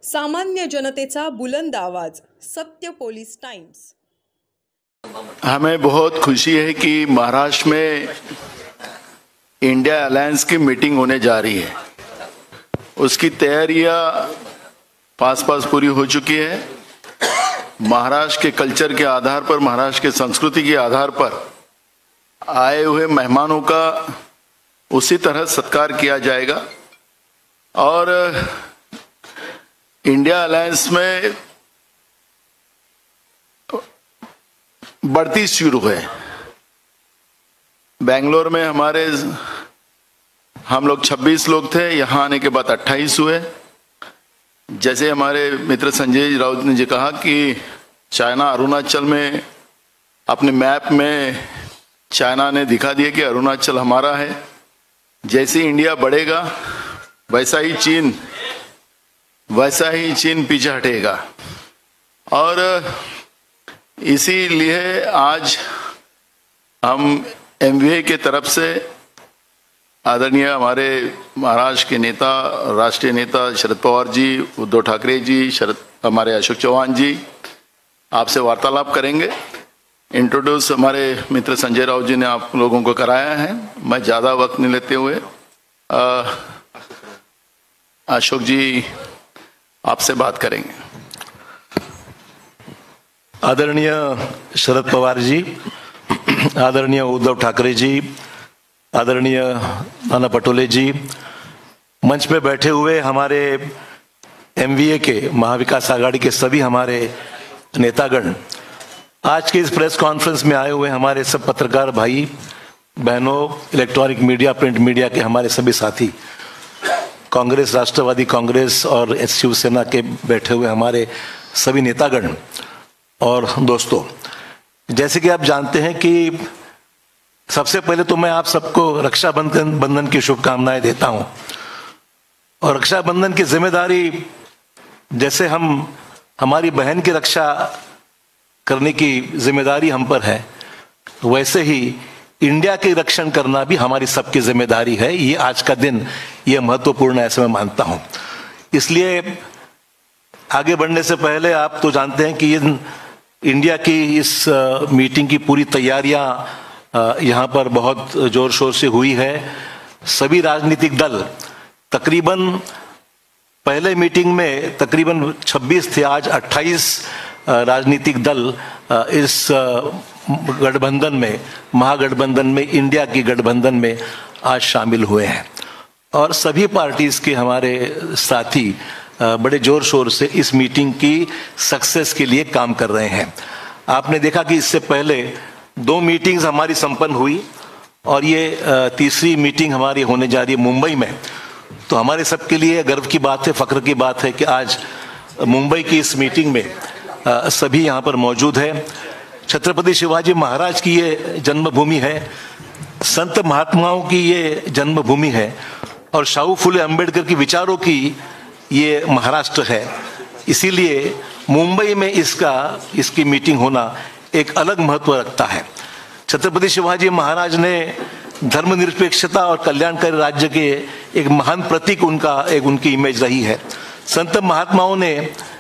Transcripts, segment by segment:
सामान्य जनतेचा बुलंद आवाज, सत्य पोलीस टाइम्स। हमें बहुत खुशी है कि महाराष्ट्र में इंडिया अलायंस की मीटिंग होने जा रही है। उसकी तैयारियां पास पूरी हो चुकी है। महाराष्ट्र के कल्चर के आधार पर, महाराष्ट्र के संस्कृति के आधार पर आए हुए मेहमानों का उसी तरह सत्कार किया जाएगा और इंडिया अलायंस में बढ़ती शुरू है। बेंगलोर में हम लोग 26 लोग थे, यहाँ आने के बाद 28 हुए। जैसे हमारे मित्र संजय राउत ने जी कहा कि चाइना अरुणाचल में अपने मैप में चाइना ने दिखा दिया कि अरुणाचल हमारा है। जैसे इंडिया बढ़ेगा वैसा ही चीन पीछे हटेगा और इसीलिए आज हम एमवीए के तरफ से आदरणीय हमारे महाराष्ट्र के नेता, राष्ट्रीय नेता शरद पवार जी, उद्धव ठाकरे जी, हमारे अशोक चौहान जी आपसे वार्तालाप करेंगे। इंट्रोड्यूस हमारे मित्र संजय राउत जी ने आप लोगों को कराया है। मैं ज़्यादा वक्त नहीं लेते हुए अशोक जी आपसे बात करेंगे। आदरणीय शरद पवार जी, आदरणीय उद्धव ठाकरे जी, आदरणीय नाना पटोले जी, मंच पे बैठे हुए हमारे एमवीए के, महाविकास आघाड़ी के सभी हमारे नेतागण, आज के इस प्रेस कॉन्फ्रेंस में आए हुए हमारे सब पत्रकार भाई बहनों, इलेक्ट्रॉनिक मीडिया, प्रिंट मीडिया के हमारे सभी साथी, कांग्रेस, राष्ट्रवादी कांग्रेस और शिवसेना के बैठे हुए हमारे सभी नेतागण और दोस्तों, जैसे कि आप जानते हैं कि सबसे पहले तो मैं आप सबको रक्षाबंधन की शुभकामनाएं देता हूं। और रक्षाबंधन की जिम्मेदारी, जैसे हमारी बहन की रक्षा करने की जिम्मेदारी हम पर है, वैसे ही इंडिया के रक्षण करना भी हमारी सबकी जिम्मेदारी है। ये आज का दिन ये महत्वपूर्ण है, ऐसे मैं मानता हूं। इसलिए आगे बढ़ने से पहले आप तो जानते हैं कि इंडिया की इस मीटिंग की पूरी तैयारियां यहाँ पर बहुत जोर शोर से हुई है। सभी राजनीतिक दल तकरीबन, पहले मीटिंग में तकरीबन 26 थे, आज 28 राजनीतिक दल इस गठबंधन में, महागठबंधन में, इंडिया की गठबंधन में आज शामिल हुए हैं और सभी पार्टीज के हमारे साथी बड़े जोर शोर से इस मीटिंग की सक्सेस के लिए काम कर रहे हैं। आपने देखा कि इससे पहले 2 मीटिंग्स हमारी संपन्न हुई और ये तीसरी मीटिंग हमारी होने जा रही है मुंबई में। तो हमारे सबके लिए गर्व की बात है, फख्र की बात है कि आज मुंबई की इस मीटिंग में सभी यहाँ पर मौजूद है। छत्रपति शिवाजी महाराज की ये जन्मभूमि है, संत महात्माओं की ये जन्मभूमि है और शाहू फुले अंबेडकर की विचारों की ये महाराष्ट्र है। इसीलिए मुंबई में इसकी मीटिंग होना एक अलग महत्व रखता है। छत्रपति शिवाजी महाराज ने धर्मनिरपेक्षता और कल्याणकारी राज्य के एक महान प्रतीक उनकी इमेज रही है। संत महात्माओं ने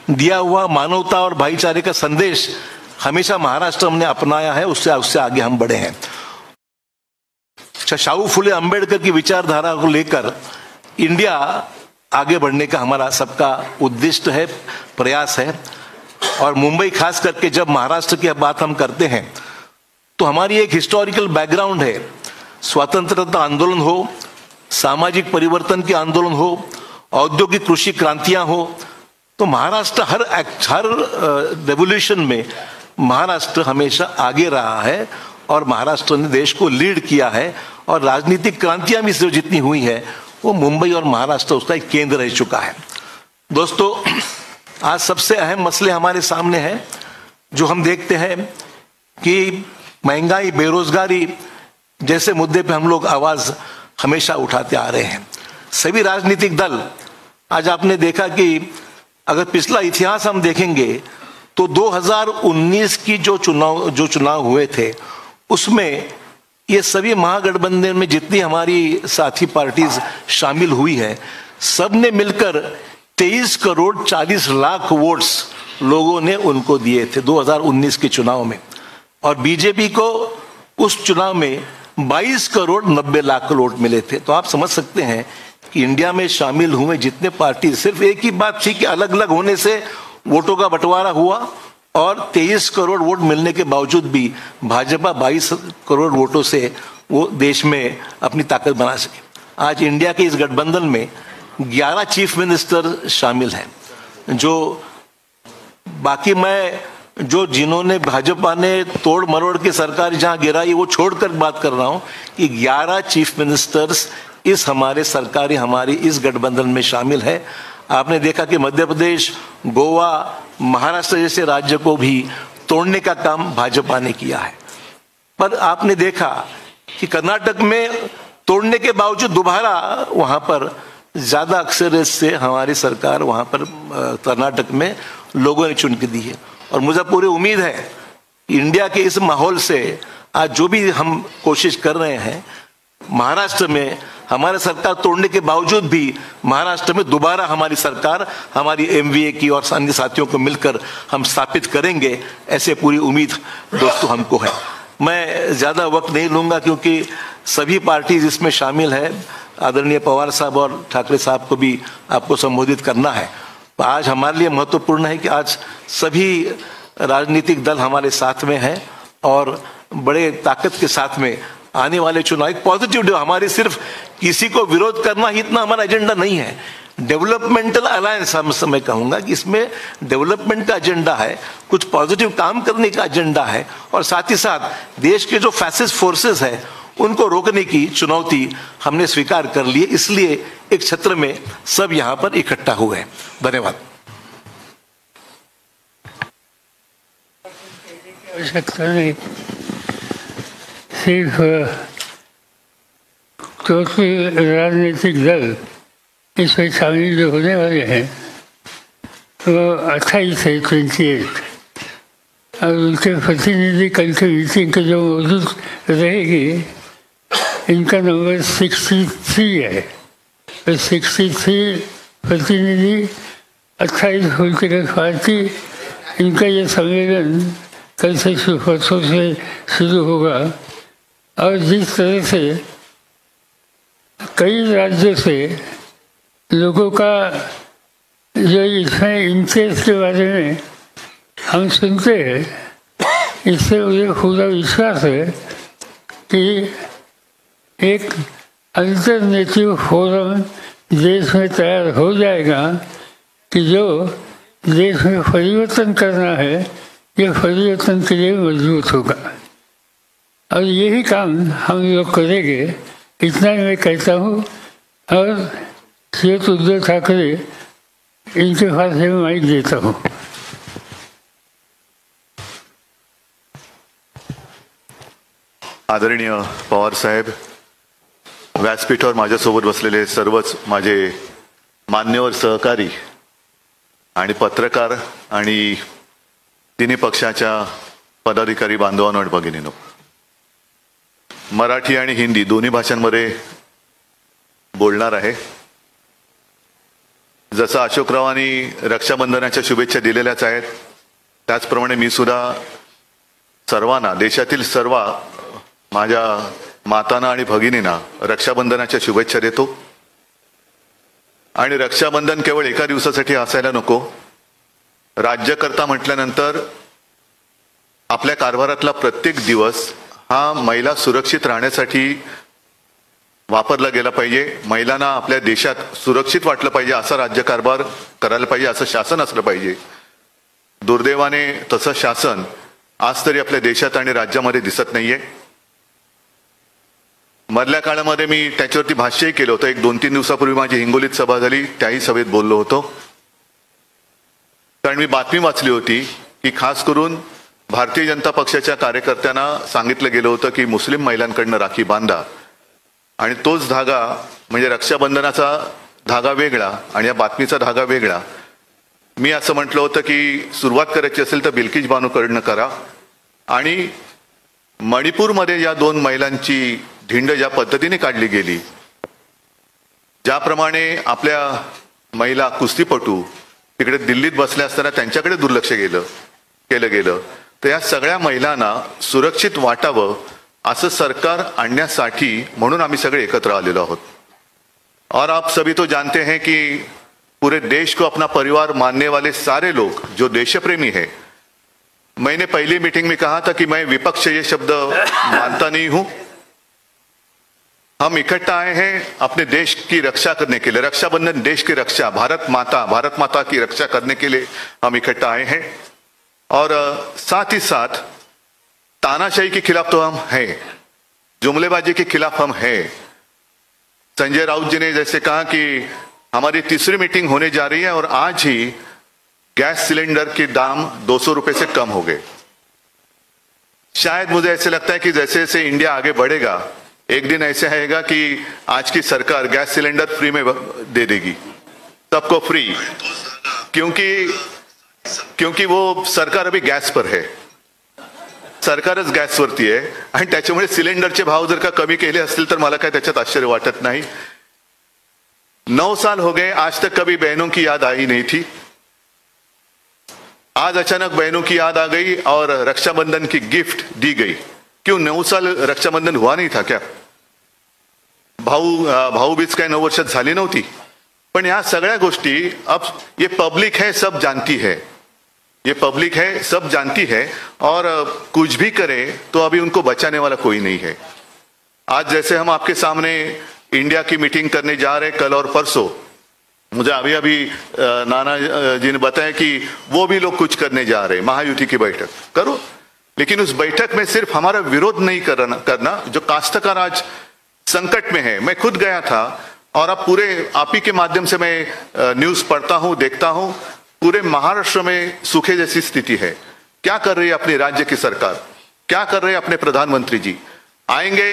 दिया हुआ मानवता और भाईचारे का संदेश हमेशा महाराष्ट्र ने अपनाया है, उससे आगे हम बढ़े हैं। शाहू फुले अंबेडकर की विचारधारा को लेकर इंडिया आगे बढ़ने का हमारा सबका उद्दिष्ट है, प्रयास है। और मुंबई खास करके जब महाराष्ट्र की बात हम करते हैं तो हमारी एक हिस्टोरिकल बैकग्राउंड है। स्वतंत्रता आंदोलन हो, सामाजिक परिवर्तन के आंदोलन हो, औद्योगिक कृषि क्रांतियां हो, तो महाराष्ट्र हर रेवोल्यूशन में महाराष्ट्र हमेशा आगे रहा है और महाराष्ट्र ने देश को लीड किया है। और राजनीतिक क्रांतियां भी जितनी हुई है वो मुंबई और महाराष्ट्र उसका एक केंद्र रह चुका है। दोस्तों, आज सबसे अहम मसले हमारे सामने हैं जो हम देखते हैं कि महंगाई, बेरोजगारी जैसे मुद्दे पे हम लोग आवाज हमेशा उठाते आ रहे हैं। सभी राजनीतिक दल, आज आपने देखा कि अगर पिछला इतिहास हम देखेंगे तो 2019 की जो चुनाव हुए थे उसमें ये सभी महागठबंधन में जितनी हमारी साथी पार्टीज शामिल हुई है, सब ने मिलकर 23 करोड़ 40 लाख वोट्स लोगों ने उनको दिए थे 2019 के चुनाव में, और बीजेपी को उस चुनाव में 22 करोड़ 90 लाख वोट मिले थे। तो आप समझ सकते हैं कि इंडिया में शामिल हुए जितने पार्टी, सिर्फ एक ही बात थी कि अलग अलग होने से वोटों का बंटवारा हुआ, और 23 करोड़ वोट मिलने के बावजूद भी भाजपा 22 करोड़ वोटों से वो देश में अपनी ताकत बना सके। आज इंडिया के इस गठबंधन में 11 चीफ मिनिस्टर शामिल हैं, जो बाकी मैं जो जिन्होंने भाजपा ने तोड़ मरोड़ की सरकार जहां गिराई वो छोड़कर बात कर रहा हूं कि 11 चीफ मिनिस्टर्स इस हमारे सरकारी हमारी इस गठबंधन में शामिल है। आपने देखा कि मध्य प्रदेश, गोवा, महाराष्ट्र जैसे राज्य को भी तोड़ने का काम भाजपा ने किया है, पर आपने देखा कि कर्नाटक में तोड़ने के बावजूद दोबारा वहां पर ज्यादा अक्सरियत से हमारी सरकार वहां पर कर्नाटक में लोगों ने चुन के दी है। और मुझे पूरी उम्मीद है कि इंडिया के इस माहौल से आज जो भी हम कोशिश कर रहे हैं, महाराष्ट्र में हमारे सरकार तोड़ने के बावजूद भी महाराष्ट्र में दोबारा हमारी सरकार हमारी एमवीए की और अन्य साथियों को मिलकर हम स्थापित करेंगे, ऐसे पूरी उम्मीद दोस्तों हमको है। मैं ज्यादा वक्त नहीं लूंगा क्योंकि सभी पार्टीज इसमें शामिल है। आदरणीय पवार साहब और ठाकरे साहब को भी आपको संबोधित करना है। आज हमारे लिए महत्वपूर्ण है कि आज सभी राजनीतिक दल हमारे साथ में हैं और बड़े ताकत के साथ में आने वाले चुनाव एक पॉजिटिव, हमारी सिर्फ किसी को विरोध करना ही इतना हमारा एजेंडा नहीं है। डेवलपमेंटल अलायंस हम मैं कहूंगा कि इसमें डेवलपमेंट का एजेंडा है, कुछ पॉजिटिव काम करने का एजेंडा है, और साथ ही साथ देश के जो फैसिस्ट फोर्सेस है उनको रोकने की चुनौती हमने स्वीकार कर ली है। इसलिए एक छत्र में सब यहां पर इकट्ठा हुए हैं। धन्यवाद। आवश्यकता नहीं, सिर्फ क्योंकि राजनीतिक दल इसमें शामिल जो होने वाले हैं वो 28 है, 28, और उनके प्रतिनिधि कल के मीटिंग के जो मौजूद रहेगी, इनका नंबर 63 है। तो 63 प्रतिनिधि, 28 पॉलिटिकल पार्टी, इनका ये सम्मेलन कल से परसों से शुरू होगा। और जिस तरह से कई राज्यों से लोगों का जो इसमें इंटरेस्ट के बारे में हम सुनते हैं, इससे मुझे पूरा विश्वास है कि एक अल्टरनेटिव फोरम देश में तैयार हो जाएगा कि जो देश में परिवर्तन करना है, ये परिवर्तन के लिए मजबूत होगा, और यही काम हम लोग करेंगे। इतना ही मैं कहता हूँ। और श्री उद्धव ठाकरे, इनके पास मैं माइक देता हूँ। आदरणीय पवार साहेब, व्यासपीठावर माझ्यासोबत बसलेले सर्वच माझे मान्यवर सहकारी आणि पत्रकार आणि तिन्ही पक्षाच्या पदाधिकारी बांधवांनो आणि भगिनींनो, मराठी आणि हिंदी दोन्ही भाषांमध्ये बोलणार आहे। जसं अशोकरावांनी रक्षाबंधनाच्या शुभेच्छा दिलेल्याच आहेत, त्याचप्रमाणे मी सुद्धा सर्वांना, देशातील सर्व माझ्या मातांना आणि भगिनींना रक्षाबंधनाच्या शुभेच्छा देतो। आणि रक्षाबंधन केवळ एका दिवसासाठी असायला नको। राज्यकर्ता म्हटल्यानंतर आपल्या कारभारातला प्रत्येक दिवस हा महिला सुरक्षित राहण्यासाठी वापरला गेला पाहिजे। महिलांना आपल्या देशात सुरक्षित वाटलं पाहिजे, असा राज्यकारभार करायला पाहिजे, असं शासन असलं पाहिजे। दुर्दैवाने तसं शासन आज तरी आपल्या देशात आणि राज्यामध्ये दिसत नाहीये। मधल्या काळामध्ये मी त्याच्यावरती भाष्यही केलं होतं। एक 2-3 दिवसापूर्वी माझी हिंगोलीत सभा झाली, त्याही सभेत बोललो होतो। कारण मी बातमी वाचली होती की खास करून भारतीय जनता पक्षाच्या कार्यकर्त्यांना सांगितलं गेलं होतं की मुस्लिम महिलांकडनं राखी बांधा, आणि तोच धागा म्हणजे रक्षाबंधनाचा धागा वेगळा आणि या बातमीचा धागा वेगळा। मी असं म्हटलं होतं की सुरुवात करायची असेल तर बिल्किस बानूकडनं करा। आणि मणिपूरमध्ये या 2 महिलांची धिंड ज्या पद्धतीने काढली गेली, ज्याप्रमाणे आपल्या महिला कुस्तीपटू तिकडे दिल्लीत बसल्या असताना त्यांच्याकडे दुर्लक्ष केलं गेलं. तर या सगळ्या महिलांना सुरक्षित वाटावं असं सरकार आणण्यासाठी म्हणून आम्ही सगळे एकत्र आलेलो आहोत. और आप सभी तो जानते हैं कि पूरे देश को अपना परिवार मानने वाले सारे लोग जो देशप्रेमी है, मैंने पहली मीटिंग में कहा था कि मैं विपक्ष ये शब्द मानता नहीं हूं. हम इकट्ठा आए हैं अपने देश की रक्षा करने के लिए. रक्षाबंधन देश की रक्षा, भारत माता की रक्षा करने के लिए हम इकट्ठा आए हैं. और साथ ही साथ तानाशाही के खिलाफ तो हम हैं, जुमलेबाजी के खिलाफ हम हैं. संजय राउत जी ने जैसे कहा कि हमारी तीसरी मीटिंग होने जा रही है और आज ही गैस सिलेंडर के दाम 200 रुपए से कम हो गए. शायद मुझे ऐसे लगता है कि जैसे जैसे इंडिया आगे बढ़ेगा एक दिन ऐसे आएगा कि आज की सरकार गैस सिलेंडर फ्री में दे देगी, सबको फ्री. क्योंकि वो सरकार अभी गॅस पर है, सरकारच गॅसवरती आहे आणि त्याच्यामुळे सिलेंडरचे भाव जर का कमी केले असतील तर मला काय त्याच्यात आश्चर्य वाटत नाही. 9 साल हो गए, आज तक कभी बहनों की याद आई नहीं थी. आज अचानक बहनों की याद आ गई और रक्षाबंधन की गिफ्ट दी गई. क्यों 9 साल रक्षाबंधन हुआ नहीं था क्या? भाऊबीज काय 9 वर्षात झाली नव्हती. पण या सगळ्या गोष्टी अब ये पब्लिक है, सब जानती है. ये पब्लिक है, सब जानती है और कुछ भी करे तो अभी उनको बचाने वाला कोई नहीं है. आज जैसे हम आपके सामने इंडिया की मीटिंग करने जा रहे कल और परसों, मुझे अभी नाना जी ने बताया कि वो भी लोग कुछ करने जा रहे, महायुति की बैठक करो. लेकिन उस बैठक में सिर्फ हमारा विरोध नहीं करना. जो काश्तकार आज संकट में है, मैं खुद गया था और अब पूरे आप ही के माध्यम से मैं न्यूज पढ़ता हूं, देखता हूं. पूरे महाराष्ट्र में सूखे जैसी स्थिति है. क्या कर रही है अपने राज्य की सरकार, क्या कर रहे हैं अपने प्रधानमंत्री जी? आएंगे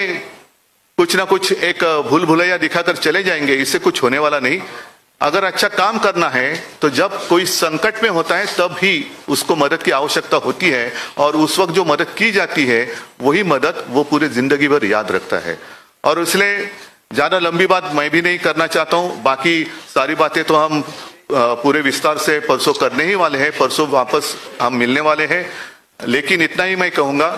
कुछ ना कुछ एक भूल भुलैया दिखाकर चले जाएंगे, इससे कुछ होने वाला नहीं. अगर अच्छा काम करना है तो जब कोई संकट में होता है तब ही उसको मदद की आवश्यकता होती है और उस वक्त जो मदद की जाती है वही मदद वो पूरे जिंदगी भर याद रखता है. और इसलिए ज्यादा लंबी बात मैं भी नहीं करना चाहता हूं. बाकी सारी बातें तो हम पूरे विस्तार से परसों करने ही वाले हैं, परसों वापस हम मिलने वाले हैं. लेकिन इतना ही मैं कहूंगा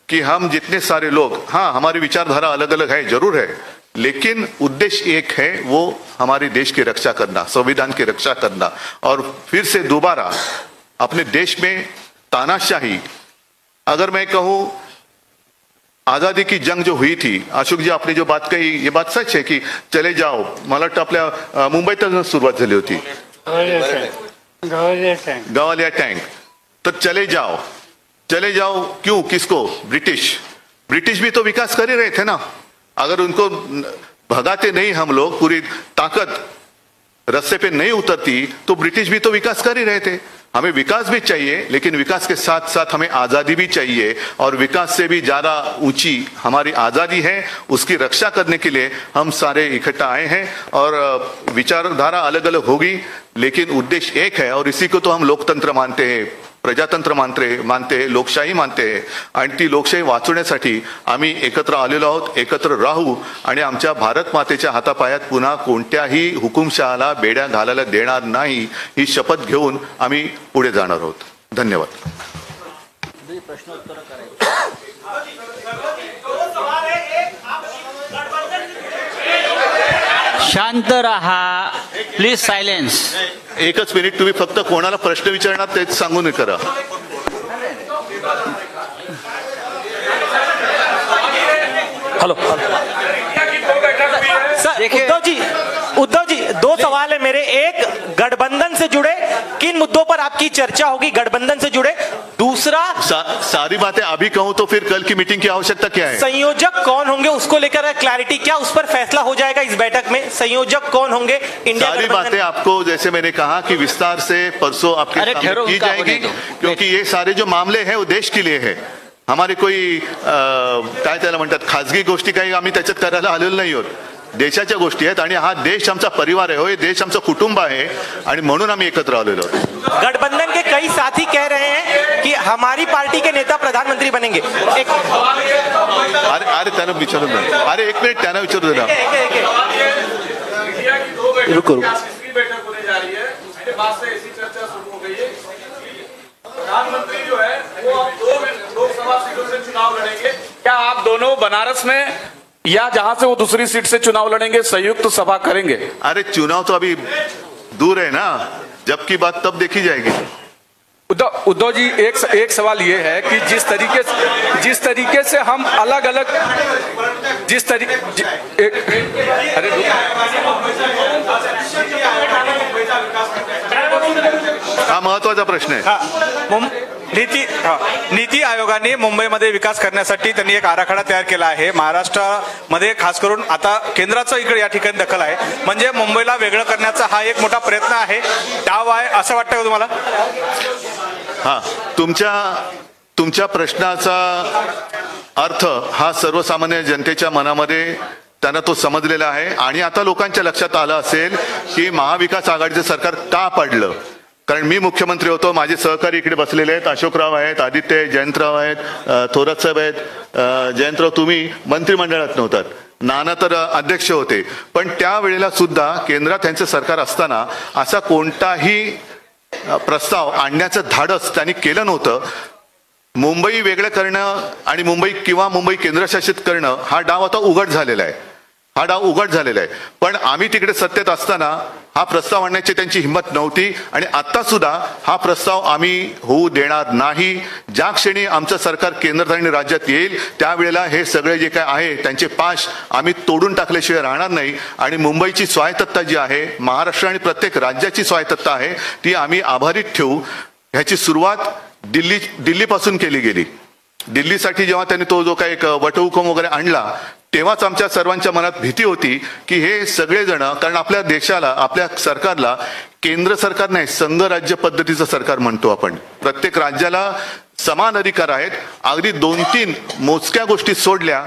कि हम जितने सारे लोग, हाँ हमारी विचारधारा अलग अलग है, जरूर है, लेकिन उद्देश्य एक है, वो हमारे देश की रक्षा करना, संविधान की रक्षा करना. और फिर से दोबारा अपने देश में तानाशाही, अगर मैं कहूं आजादी की जंग जो हुई थी, अशोक जी आपने जो बात कही ये बात सच है कि चले जाओ, मला वाटतं आपल्या मुंबईतच सुरुवात झाली होती, गवालिया टँक. तर चले जाओ क्यों, किसको? ब्रिटिश भी तो विकास कर ही रहे थे ना. अगर उनको भगाते नहीं हम लोग, पूरी ताकत रास्ते पे नहीं उतरती तो ब्रिटिश भी तो विकास कर ही रहे थे. हमें विकास भी चाहिए, लेकिन विकास के साथ साथ हमें आजादी भी चाहिए. और विकास से भी ज्यादा ऊंची हमारी आजादी है, उसकी रक्षा करने के लिए हम सारे इकट्ठा आए हैं. और विचारधारा अलग अलग होगी, लेकिन उद्देश्य एक है. और इसी को तो हम लोकतंत्र मानते हैं, प्रजातंत्र मानते हैं, लोकशाही मानते हैं. आणि ती लोकशाही वाचवण्यासाठी आम्ही एकत्र आलेलो आहोत. एकत्र राहू आणि आमच्या भारत मातेच्या हातापायात पुन्हा कोणत्याही हुकुमशहाला बेड्या घालायला देणार नाही, ही शपथ घेऊन आम्ही पुढे जाणार आहोत. धन्यवाद. शांत रहा प्लीज, सायलेन्स. एकच मिनिट, तुम्ही फक्त कोणाला प्रश्न विचारणार तेच सांगून करा. हेलो सर, उद्धव जी 2 सवाल है मेरे. एक, गठबंधन से जुड़े किन मुद्दों पर आपकी चर्चा होगी, गठबंधन से जुड़े? दूसरा, सारी बातें अभी कहूं तो फिर कल की मीटिंग की आवश्यकता क्या है? संयोजक कौन होंगे उसको लेकर क्लैरिटी, क्या उस पर फैसला हो जाएगा इस बैठक में? संयोजक कौन होंगे? इंडिया सारी बातें आपको जैसे मैंने कहा कि विस्तार से परसों आपके सामने की जाएगी, क्योंकि ये सारे जो मामले हैं वो देश के लिए है. हमारे कोई काय त्याला म्हणतात खाजगी गोष्टी काही आम्ही त्याच्यात करायला आलेलो नाही आहोत. देशाच्या गोष्टी आहेत आणि हा देश आमचा परिवार आहे, हो, हे देश आमचं कुटुंब आहे आणि म्हणून आम्ही एकत्र आलेलो आहोत. गठबंधन के कई साथी कह रहे हैं कि हमारी पार्टी के नेता प्रधानमंत्री बनेंगे. अरे त्यांना विचारू दे. अरे एक मिनिट, त्यांना विचारू दे ना. रुको. बाद से ऐसी चर्चा शुरू हो गई है प्रधानमंत्री जो है वो अब 2 लोकसभा सीटों से चुनाव लड़ेंगे। क्या आप दोनों बनारस में या जहां से वो दूसरी सीट से चुनाव लड़ेंगे संयुक्त सभा करेंगे? अरे चुनाव तो अभी दूर है ना, जब की बात तब देखी जाएगी। उद्धव जी एक सवाल ये है कि जिस तरीके से हम अलग अलग हा महत्वाचा प्रश्न आहे। नीती आयोगाने मुंबईमध्ये विकास करण्यासाठी त्यांनी एक आराखडा तयार केला आहे। महाराष्ट्रामध्ये खास करून आता केंद्राचं इकडे या ठिकाणी दखल आहे, म्हणजे मुंबईला वेगळं करण्याचा हा एक मोठा प्रयत्न आहे, डाव आहे असं वाटतं का तुम्हाला? हा, तुमच्या प्रश्नाचा अर्थ हा सर्वसामान्य जनतेच्या मनामध्ये त्यांना तो समजलेला आहे आणि आता लोकांच्या लक्षात आलं असेल की महाविकास आघाडीचं सरकार का पडलं। कारण मी मुख्यमंत्री होतो, माझे सहकारी इकडे बसलेले आहेत, अशोकराव आहेत, आदित्य जयंतराव आहेत, थोरात साहेब आहेत, जयंतराव तुम्ही मंत्रिमंडळात नव्हतात, नाना तर अध्यक्ष होते, पण त्यावेळेला सुद्धा केंद्रात त्यांचं सरकार असताना असा कोणताही प्रस्ताव आणण्याचं धाडस त्यांनी केलं नव्हतं। मुंबई वेगळं करणं आणि मुंबई केंद्रशासित करणं हा डाव आता उघड झालेला आहे, पण आम्ही तिकडे सत्तेत असताना हा प्रस्ताव आणण्याची त्यांची हिंमत नव्हती आणि आता सुद्धा हा प्रस्ताव आम्ही होऊ देणार नाही। ज्या क्षणी आमचं सरकार केंद्रात आणि राज्यात येईल त्यावेळेला हे सगळे जे काय आहे त्यांचे पाश आम्ही तोडून टाकल्याशिवाय राहणार नाही आणि मुंबईची स्वायत्तता जी आहे, महाराष्ट्र आणि प्रत्येक राज्याची स्वायत्तता आहे, ती आम्ही आभारीत ठेवू। ह्याची सुरुवात दिल्लीपासून केली गेली। दिल्लीसाठी जेव्हा त्यांनी तो जो काही एक वटहुकूम वगैरे आणला तेव्हाच आमच्या सर्वांच्या मनात भीती होती की हे सगळेजण, कारण आपल्या देशाला, आपल्या सरकारला केंद्र सरकार नाही संघ राज्य पद्धतीचं सरकार म्हणतो आपण, प्रत्येक राज्याला समान अधिकार आहेत। अगदी 2-3 मोजक्या गोष्टी सोडल्या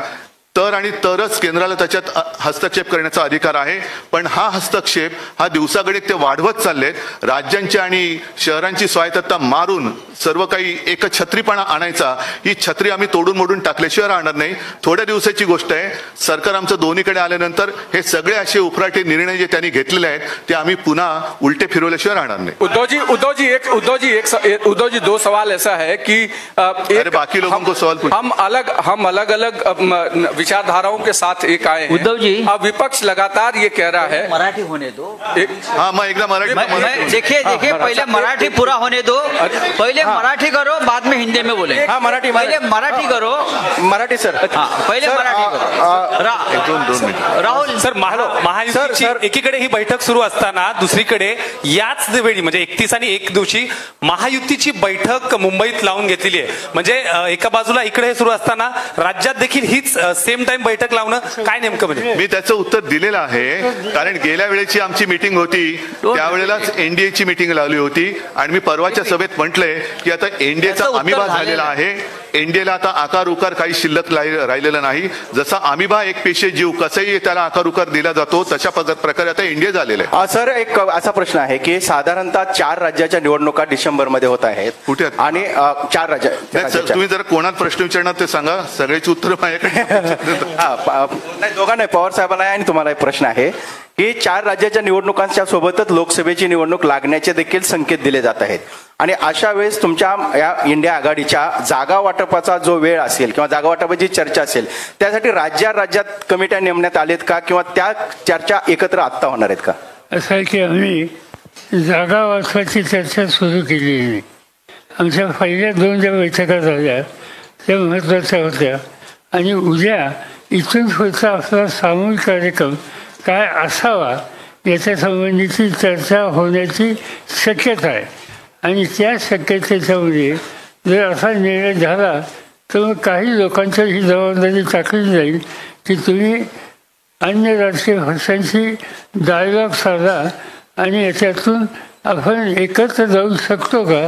तरच केंद्राला त्याच्यात हस्तक्षेप करण्याचा अधिकार आहे, पण हा हस्तक्षेप हा दिवसागणिक ते वाढवत चाललेत। राज्यांची आणि शहरांची स्वायत्तता मारून सर्व काही एकछत्रीपणा आणायचा, ही छत्री आम्ही तोडून मोडून टाकल्याशिवाय राहणार नाही। थोड्या दिवसाची गोष्ट आहे, सरकार आमचं दोन्हीकडे आल्यानंतर हे सगळे असे उफराटे निर्णय जे त्यांनी घेतलेले आहेत ते आम्ही पुन्हा उलटे फिरवल्याशिवाय राहणार नाही। उद्धव जी 2 सवाल ऐसा है कि अरे बाकी लोगों को सवाल हम अलग अलग विचारधाराओं के साथ एक आए हैं। उद्धव जी, अब विपक्ष लगातार ये कह रहा है, मराठी होने दो। हाँ, मैं एकदम मराठी देखिए पहले मराठी पूरा होने दो, पहले मराठी करो बाद में हिंदी में बोले। हाँ, मराठी पहले मराठी करो, मराठी सर, हाँ पहले मराठी करो। राहुल सर, महायुतीची एकीकडे ही बैठक सुरू असताना दुसरीकडे याच वेळी म्हणजे 31 आणि 1 दिवशी महायुतीची बैठक मुंबईत लावून घेतलेली आहे। म्हणजे एका बाजूला इकडे हे सुरू असताना राज्यात देखील हीच सेम टाइम बैठक लावणं काय नेमकं? म्हणजे मी त्याचं उत्तर दिलेलं आहे, कारण गेल्या वेळेची आमची मीटिंग होती त्यावेळेलाच एनडीएची मीटिंग लावली होती आणि मी परवाच्या सभेत म्हटलंय की आता एनडीएचा अमिभा झालेला आहे, एनडीएला आता आकार उकार काही शिल्लक राहिलेला नाही। जसा अमिभा एक पेशे जीव कसंही त्याला आकार उकार दिला जातो तशा प्रकारे आता एनडीए झालेलं आहे। सर, एक असा प्रश्न आहे की साधारणतः 4 राज्याच्या निवडणुका डिसेंबरमध्ये होत आहेत कुठे आणि 4 राज्य। तुम्ही जर कोणाला प्रश्न विचारणार ते सांगा, सगळ्याची उत्तर माझ्याकडे नाही, दोघांना पवार साहेबांना आणि तुम्हाला एक प्रश्न आहे की 4 राज्याच्या निवडणुकांच्या सोबतच लोकसभेची निवडणूक लागण्याचे देखील संकेत दिले जात आहेत आणि अशा वेळेस तुमच्या या इंडिया आघाडीच्या जागा वाटपाचा जो वेळ असेल किंवा जागा वाटपाची चर्चा असेल त्यासाठी राज्यात कमिट्या नेमण्यात आलेत का किंवा त्या चर्चा एकत्र आत्ता होणार आहेत का? असं आहे की आम्ही जागा वाटपाची चर्चा सुरू केली नाही। आमच्या पहिल्या 2 ज्या बैठका झाल्या त्या महत्त्वाच्या होत्या आणि उद्या इथून पुढचा आपला सामूहिक कार्यक्रम काय असावा याच्या संबंधीची चर्चा होण्याची शक्यता आहे आणि त्या शक्यतेच्यामध्ये जर असा निर्णय झाला तर मग काही लोकांच्या ही जबाबदारी टाकली जाईल की तुम्ही अन्य राजकीय पक्षांशी डायलॉग साधा आणि याच्यातून आपण एकत्र जाऊ शकतो का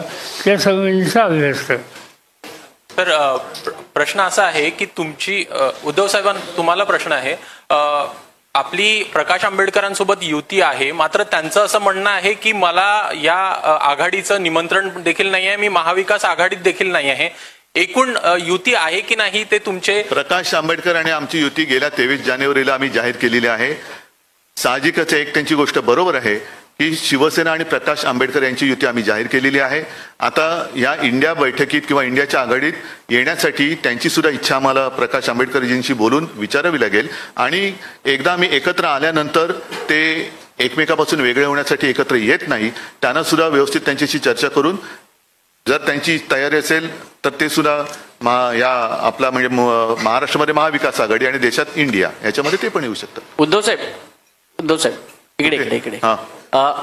या संबंधीचा अभ्यास करा। तर प्रश्न असा आहे की तुमची उद्धव साहेबांना तुम्हाला प्रश्न आहे, आपली प्रकाश आंबेडकरांसोबत युती आहे, मात्र त्यांचं असं म्हणणं आहे की मला या आघाडीचं निमंत्रण देखील नाही आहे, मी महाविकास आघाडीत देखील नाही आहे। एकूण युती आहे की नाही ते तुमचे? प्रकाश आंबेडकर आणि आमची युती गेल्या 23 जानेवारीला आम्ही जाहीर केलेली आहे। साहजिकच एक त्यांची गोष्ट बरोबर आहे की शिवसेना आणि प्रकाश आंबेडकर यांची युती आम्ही जाहीर केलेली आहे. आता या इंडिया बैठकीत किंवा इंडियाच्या आघाडीत येण्यासाठी त्यांची सुद्धा इच्छा आम्हाला प्रकाश आंबेडकरजींशी बोलून विचारावी लागेल आणि एकदा आम्ही एकत्र आल्यानंतर ते एकमेकापासून वेगळे होण्यासाठी एकत्र येत नाही. त्यांना सुद्धा व्यवस्थित त्यांच्याशी चर्चा करून जर त्यांची तयारी असेल तर ते सुद्धा या आपला म्हणजे महाराष्ट्रामध्ये महाविकास आघाडी आणि देशात इंडिया याच्यामध्ये ते पण येऊ शकतात. उद्धव साहेब इकडे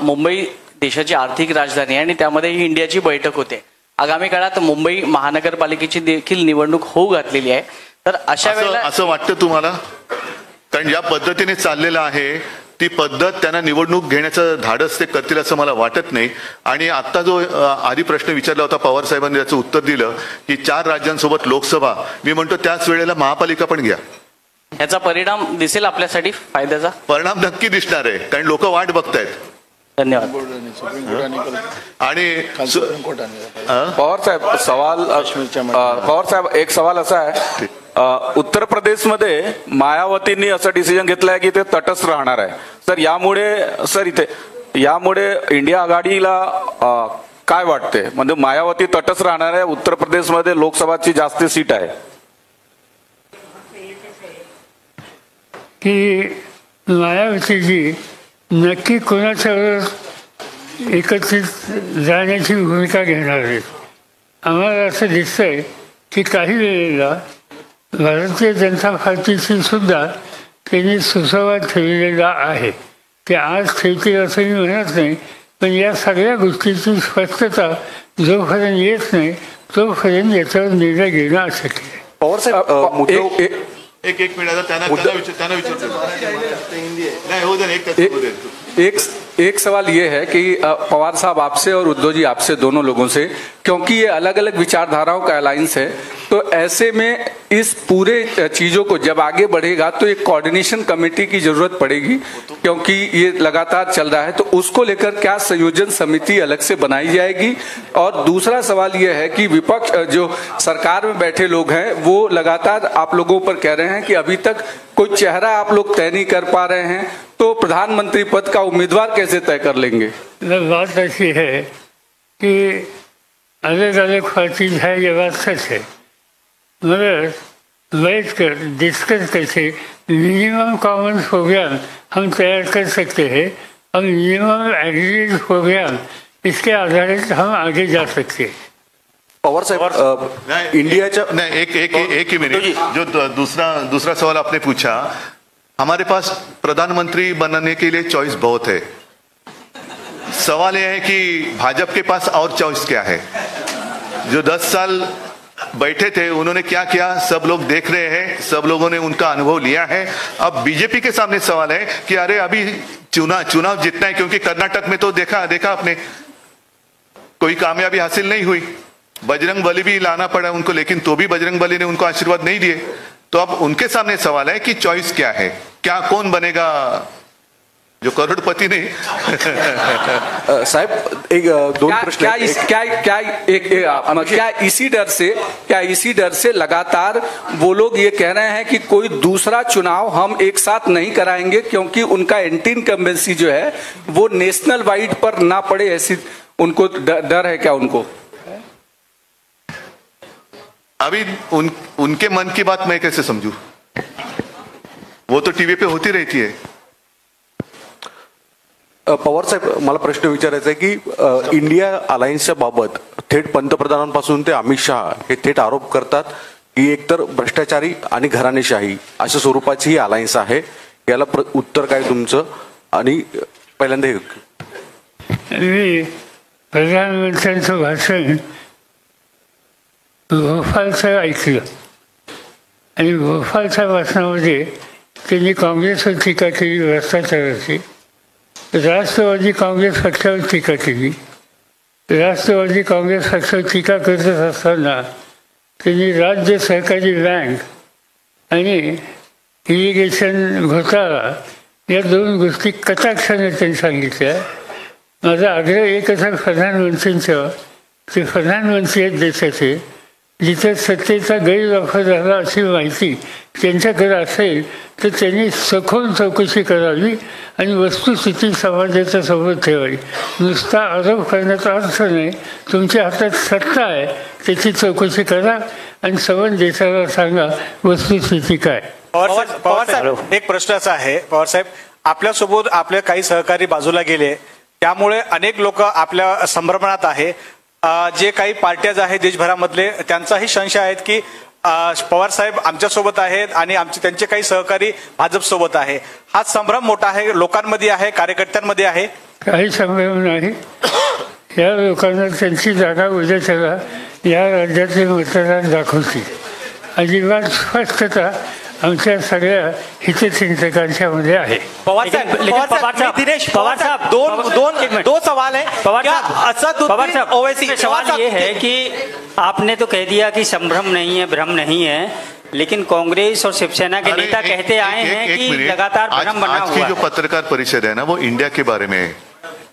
मुंबई देशाची आर्थिक राजधानी आहे आणि त्यामध्ये ही इंडियाची बैठक होते. आगामी काळात मुंबई महानगरपालिकेची देखील निवडणूक होऊ घातलेली आहे. तर अशा वेळेला असं वाटतं तुम्हाला? कारण या पद्धतीने चाललेलं आहे ती पद्धत त्यांना निवडणूक घेण्याचं धाडस ते करतील असं मला वाटत नाही. आणि आता जो आधी प्रश्न विचारला होता पवार साहेबांनी त्याचं उत्तर दिलं की 4 राज्यांसोबत लोकसभा, मी म्हणतो त्याच वेळेला महापालिका पण घ्या. याचा परिणाम दिसेल आपल्यासाठी, फायद्याचा परिणाम नक्की दिसणार आहे कारण लोक वाट बघतायत. धन्यवाद. आणि पवार साहेब एक सवाल असा आहे, उत्तर प्रदेशमध्ये मायावतींनी असं डिसिजन घेतलंय की ते तटस्थ राहणार आहे. सर यामुळे इंडिया आघाडीला काय वाटते? म्हणजे मायावती तटस्थ राहणार आहे, उत्तर प्रदेशमध्ये लोकसभाची जास्त सीट आहे. की मायावतीजी नक्की कोणाच्या एकत्रित जाण्याची भूमिका घेणार आहेत. आम्हाला असं दिसतंय की काही वेळेला भारतीय जनता पार्टीशी सुद्धा त्यांनी सुसंवाद ठेवलेला आहे. ते आज ठेवतील असं मी म्हणत नाही, पण या सगळ्या गोष्टीची स्पष्टता जोपर्यंत येत नाही तोपर्यंत याच्यावर निर्णय घेणं अशक्य आहे. पवार साहेब एक मिनिट त्यांना एक सवाल ये है कि पवार साहब आपसे और उद्धव जी आपसे दोनों लोगों से, क्योंकि ये अलग अलग विचारधाराओं का अलायंस है, तो ऐसे में इस पूरे चीजों को जब आगे बढ़ेगा तो एक कोऑर्डिनेशन कमेटी की जरूरत पड़ेगी, क्योंकि ये लगातार चल रहा है. तो उसको लेकर क्या संयोजन समिति अलग से बनाई जाएगी? और दूसरा सवाल ये है कि विपक्ष जो सरकार में बैठे लोग हैं वो लगातार आप लोगों पर कह रहे हैं कि अभी तक कोई चेहरा आप लोग तय नहीं कर पा रहे हैं, तो प्रधानमंत्री पद का उम्मीदवार कैसे तय कर लेंगे? बात ऐसी है कि अलग अलग पार्टीज है, ये बात सच है, मगर बैठ कर डिस्कस करके मिनिमम कॉमन प्रोग्राम हम तैयार कर सकते हैं और मिनिमम एग्रीगेट प्रोग्राम इसके आधारित हम आगे जा सकते हैं. पवार साहब इंडियाच्या एक ही मिनट, जो दूसरा सवाल आपने पूछा, हमारे पास प्रधानमंत्री बनने के लिए चॉइस बहुत है. सवाल यह है कि भाजपा के पास और चॉइस क्या है? जो 10 साल बैठे थे उन्होंने क्या किया सब लोग देख रहे हैं, सब लोगों ने उनका अनुभव लिया है. अब बीजेपी के सामने सवाल है कि अरे अभी चुनाव जीतना है, क्योंकि कर्नाटक में तो देखा आपने कोई कामयाबी हासिल नहीं हुई. बजरंग बली भी लाना पड़ा उनको, लेकिन तो भी बजरंग बली ने उनको आशीर्वाद नहीं दिए. तो अब उनके सामने सवाल है कि चॉइस क्या है, क्या कौन बनेगा जो करोड़पति नहीं. साहब एक दोन प्रश्न, क्या इसी डर से लगातार वो लोग ये कह रहे हैं कि कोई दूसरा चुनाव हम एक साथ नहीं कराएंगे, क्योंकि उनका एंटी इनकम्बेंसी जो है वो नेशनल वाइड पर ना पड़े, ऐसी उनको डर है क्या? उनको अभी उनके मन की बात मैं कैसे समझू? वो तो टीव्ही पे होती रहती है. पवार साहेब मला प्रश्न विचारायचा आहे की इंडिया अलायन्सच्या बाबत थेट पंतप्रधानांपासून ते अमित शहा हे थेट आरोप करतात की एकतर भ्रष्टाचारी आणि घराणेशाही अशा स्वरूपाची ही अलायन्स आहे. याला उत्तर काय तुमचं? आणि पहिल्यांदा प्रधानमंत्र्यांचं भाषण भोपाळचं ऐकलं आणि भोपाळच्या भाषणामध्ये त्यांनी काँग्रेसवर टीका केली, भ्रष्टाचाराची. राष्ट्रवादी काँग्रेस पक्षावर टीका केली. राष्ट्रवादी काँग्रेस पक्षावर टीका करत असताना त्यांनी राज्य सहकारी बँक आणि इरिगेशन घोटाळा या 2 गोष्टी कटाक्षाने त्यांनी सांगितल्या. माझा आग्रह एकच आहे प्रधानमंत्र्यांचा, ते प्रधानमंत्री आहेत देशाचे, जिथे सत्तेचा गैरवापर झाला अशी माहिती त्यांच्याकडे असेल तर त्यांनी सखोल चौकशी करावी आणि वस्तुस्थिती समाजाच्या समोर ठेवावी. नुसता आरोप करण्याचा अर्थ नाही. तुमच्या हातात सत्ता आहे, त्याची चौकशी करा आणि संबंध देशाला सांगा वस्तुस्थिती काय. पवार साहेब, एक प्रश्न असा आहे पवार साहेब, आपल्यासोबत आपले काही सहकारी बाजूला गेले, त्यामुळे अनेक लोक आपल्या संभ्रमणात आहे. जे काही पार्ट्याज आहेत देशभरामधले त्यांचाही संशय आहेत की पवार साहेब आमच्यासोबत आहेत आणि त्यांचे काही सहकारी भाजप सोबत आहे. हा संभ्रम मोठा आहे, लोकांमध्ये आहे, कार्यकर्त्यांमध्ये आहे. काही संभ्रम नाही. या लोकांना त्यांची जागा उद्याच्याला या राज्याचे मतदार दाखवतील. अजिबात स्पष्टता आमच्या सगळ्या हितचिंतकांच्या मध्ये आहे. पवार साहब, दिनेश पवार साहब, दो सवाल है. पवार साहब, सवाल ये है कि आपने तो कह दिया कि संभ्रम नहीं है, भ्रम नहीं है, लेकिन कांग्रेस और शिवसेना के नेता कहते आए हैं कि लगातार भ्रम बना हुआ है. आज की जो पत्रकार परिषद है ना, वो इंडिया के बारे में है,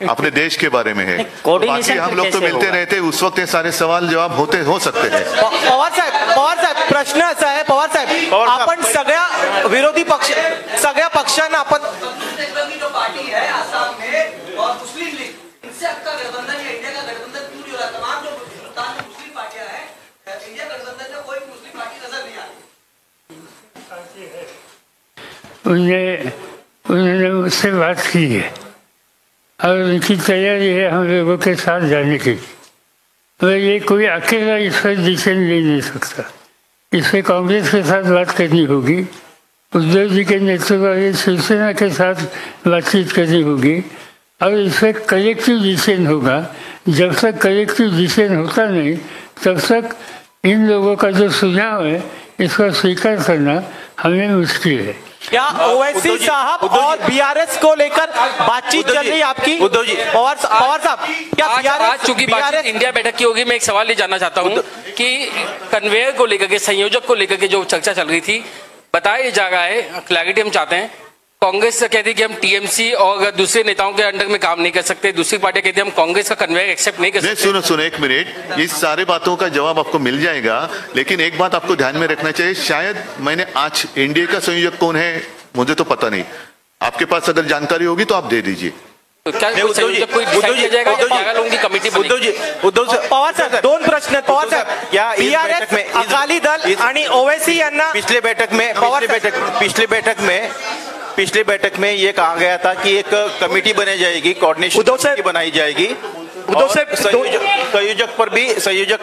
अपने देश के बारे में है. बाकी हम लोग तो मिलते रहते, उस वक्त ये सारे सवाल जवाब हो सकते हैं. पवार साहेब, प्रश्न असा आहे पवार साहेब, आपण सगळ्या विरोधी पक्ष, सगळ्या पक्षांना आपण पार्टी है आसाम में और मुस्लिम लीग, इनसे आपका गठबंधन या इंडिया का गठबंधन क्यों नहीं हो रहा? तमाम जो हिंदुस्तान में मुस्लिम पार्टियां हैं, इंडिया गठबंधन में कोई मुस्लिम पार्टी नजर नहीं आ रही. उन्होंने मुझसे बात की है और उनकी तैयारी है हम लोगों के साथ जाने की. मगर ये कोई अकेला इस पर डिसीजन ले नहीं सकता. इसमें कांग्रेस के साथ बात करनी होगी, उद्धव जी के नेतृत्व वाली शिवसेना के साथ बातचीत करनी होगी और इसमें कलेक्टिव डिसीजन होगा. जब तक कलेक्टिव डिसीजन होता नहीं तब तक इन लोगों का जो सुझाव है इसका स्वीकार करना हमें मुश्किल है. क्या ओवैसी साहब और बीआरएस को लेकर बातचीत चल रही है आपकी? उद्धव जी, पवार साहब, क्या आज चूंकि बातचीत इंडिया बैठक की होगी, मैं एक सवाल ये जानना चाहता हूँ कि कन्वेयर को लेकर के, संयोजक को लेकर के जो चर्चा चल रही थी, बताया जा रहा है, क्लैरिटी हम चाहते हैं. कांग्रेस कहती है कि हम टीएमसी और दूसरे नेताओं के अंडर में काम नहीं कर सकते, दूसरी पार्टी कहती है हम कांग्रेस का कन्वेयर एक्सेप्ट नहीं कर सकते. सुनो एक मिनट, इस सारे बातों का जवाब आपको मिल जाएगा, लेकिन एक बात आपको ध्यान में रखना चाहिए. शायद मैंने आज एनडीए का संयोजक कौन है मुझे तो पता नहीं, आपके पास अगर जानकारी होगी तो आप दे दीजिए. पवार साहेब, दोन प्रश्न. पवार साहेब, बीआरएस, अकाली दल आणि ओवैसी यांना पिछले बैठक में ये कहा गया था कि एक कमेटी बनाई जाएगी, कोऑर्डिनेशन कमेटी बनाई जाएगी. संयोजक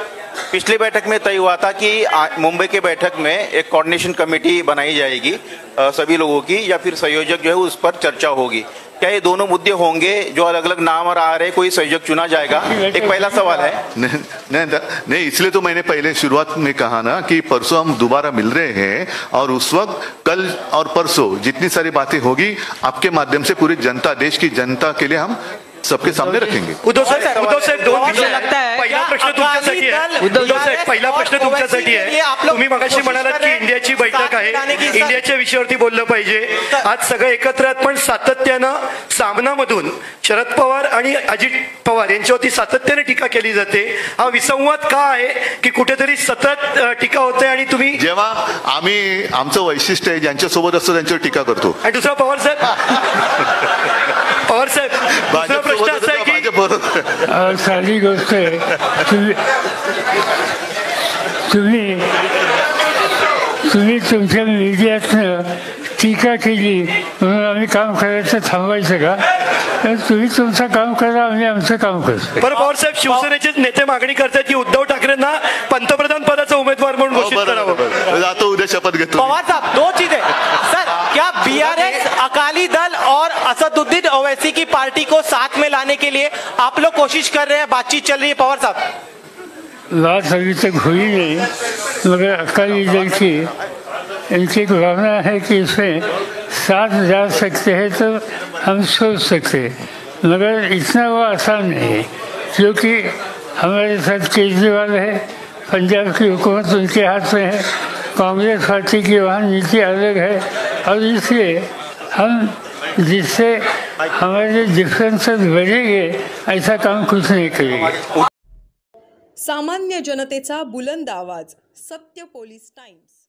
पिछली बैठक में तय हुआ था कि मुंबई के बैठक में एक कोऑर्डिनेशन कमेटी बनाई जाएगी सभी लोगों की, या फिर संयोजक जो है उस पर चर्चा होगी. क्या ये दोनों मुद्दे होंगे जो अलग अलग नाम आ रहे, कोई संयोजक चुना जाएगा? एक पहला सवाल है. नहीं, इसलिए तो मैंने पहले शुरुआत में कहा ना कि परसों हम दोबारा मिल रहे हैं और उस वक्त कल और परसों जितनी सारी बातें होगी आपके माध्यम से पूरी जनता, देश की जनता के लिए हम सबके सामने रखेंगे. उद्धव साहेब, दोन विषय लगता है. पहिला प्रश्न तुमच्यासाठी आहे. उद्धव साहेब, पहिला प्रश्न तुमच्यासाठी आहे. तुम्ही मगाशी म्हणालात की इंडियाची बैठक आहे, इंडियाच्या विषयावरती बोललं पाहिजे. आज सगळं एकत्र आहेत, पण सातत्यानं सामनामधून शरद पवार आणि अजित पवार यांच्यावरती सातत्याने टीका केली जाते. हा विसंवाद का आहे की कुठेतरी सतत टीका होते आणि तुम्ही, जेव्हा आम्ही आमचं वैशिष्ट्य आहे ज्यांच्या सोबत असतो त्यांच्यावर टीका करतो. आणि दुसरा पवार साहेब, प्रश्न असा आहे की साधी गोष्ट आहे, तुम्ही तुमच्या मीडियातनं टीका केली म्हणून आम्ही काम करायचं थांबायचं का? तुम्ही तुमचं काम करा, आम्ही आमचं काम करतो. बरं पवार साहेब, शिवसेनेचे नेते मागणी करतात की उद्धव ठाकरेंना पंतप्रधान पदाचा उमेदवार म्हणून घोषित करावं. जातो उद्या शपथ घेतो. पवार साहब, दो चीजें सर, क्या बीआरएस, अकाली दल और असदुद्दीन ओवैसी की पार्टी को साथ में लाने के लिए आप लोग कोशिश कर रहे हैं, बातचीत चल रही है? पवार साहब, बात अभी तक हुई नहीं, मगर अकाली दल की इनकी एक भावना है कि इसमें साथ जा सकते हैं तो हम सोच सकते हैं, मगर इतना वो आसान नहीं है क्योंकि हमारे साथ केजरीवाल है, पंजाब की हुकूमत उनके हाथ में है, कांग्रेस पार्टी की वहाँ नीति अलग है और इसलिए हम जिससे हमारे डिफरेंसेस बढ़ेंगे ऐसा काम कुछ नहीं करेंगे. सामान्य जनतेचा बुलंद आवाज. सत्य पोलीस टाइम्स.